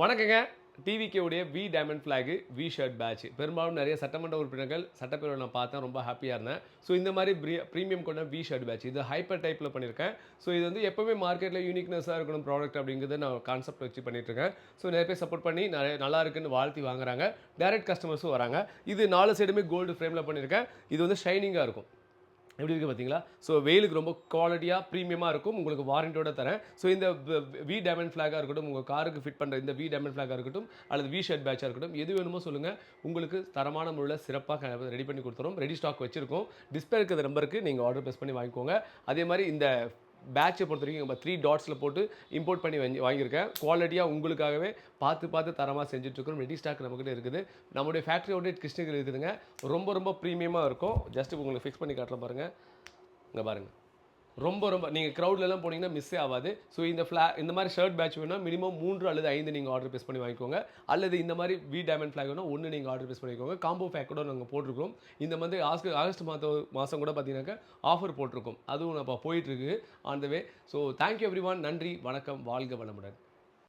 வணக்கங்க. டிவிகே உடைய V diamond flag V shirt patch பெரும்பாலும் நிறைய சட்டமன்ற உறுப்பினர்கள் சட்டப்பேரவை நான் பார்த்தேன், ரொம்ப ஹாப்பியாக இருந்தேன். ஸோ இந்த மாதிரி ப்ரீமியம் கொண்ட வி ஷர்ட் பேட்ச் இது ஹைப்பர் டைப்பில் பண்ணியிருக்கேன். ஸோ இது வந்து எப்போவுமே மார்க்கெட்டில் யூனிக்னஸாக இருக்கணும் ப்ராடக்ட் அப்படிங்கிறத நான் கான்செப்ட் வச்சு பண்ணிட்டுருக்கேன். ஸோ நிறைய பேர் சப்போர்ட் பண்ணி நிறைய நல்லா இருக்குன்னு வாழ்த்தி வாங்குறாங்க. டைரக்ட் கஸ்டமர்ஸும் வராங்க. இது 4 சைடுமே கோல்டு ஃப்ரேமில் பண்ணியிருக்கேன். இது வந்து ஷைனிங்காக இருக்கும். எப்படி இருக்குது பார்த்தீங்களா? ஸோ வெயிலுக்கு ரொம்ப குவாலிட்டியாக ப்ரீமியமாக இருக்கும். உங்களுக்கு வாரண்டியோட தரேன். ஸோ இந்த வி டைமண்ட் ஃப்ளாகாக இருக்கட்டும், உங்கள் காருக்கு ஃபிட் பண்ணுற இந்த வி டைமண்ட் ஃப்ளாகாக இருக்கட்டும், அல்லது வி ஷர்ட் பேட்சாக இருக்கட்டும், எது வேணுமோ சொல்லுங்கள். உங்களுக்கு தரமான முறையில் சிறப்பாக ரெடி பண்ணி கொடுத்துரும். ரெடி ஸ்டாக் வச்சுருக்கோம். டிஸ்பிளே இருக்கிற நம்பருக்கு நீங்கள் ஆர்டர் ப்ளேஸ் பண்ணி வாங்கிக்கோங்க. அதே மாதிரி இந்த பேட்சை பொறுத்த வரைக்கும் நம்ம 3 டாட்ஸில் போட்டு இம்போர்ட் பண்ணி வாங்கியிருக்கேன். குவாலிட்டியாக உங்களுக்காகவே பார்த்து தரமாக செஞ்சுட்ருக்கோம். ரெடி ஸ்டாக் நம்மக்கிட்ட இருக்குது. நம்முடைய ஃபேக்ட்ரி அவுட்லெட் கிருஷ்ணகிரி இருக்குதுங்க. ரொம்ப ப்ரீமியமாக இருக்கும். ஜஸ்ட் உங்களுக்கு ஃபிக்ஸ் பண்ணி காட்டுறேன் பாருங்கள். இங்கே பாருங்கள். ரொம்ப நீங்கள் க்ரௌட்லலாம் போனீங்கன்னா மிஸ்ஸே ஆகாது. ஸோ இந்த மாதிரி ஷர்ட் பேட்ச் வேணும்னா மினிமம் 3 அல்லது 5 நீங்கள் ஆர்டர் ப்ளேஸ் பண்ணி வாங்கிக்கோங்க. அல்லது இந்த மாதிரி வி டைமண்ட் ஃப்ளாக் வேணும்னா 1 நீங்கள் ஆர்டர் ப்ளேஸ் பண்ணிக்கோங்க. காம்போ பேக் கூட நாங்கள் போட்டிருக்கோம். இந்த வந்து ஆகஸ்ட் மாதம் கூட பார்த்தீங்கன்னாக்கா ஆஃபர் போட்டிருக்கோம். அதுவும் இப்போ போயிட்டுருக்கு on the way. So thank you every one. நன்றி, வணக்கம், வாழ்க வளமுடன்.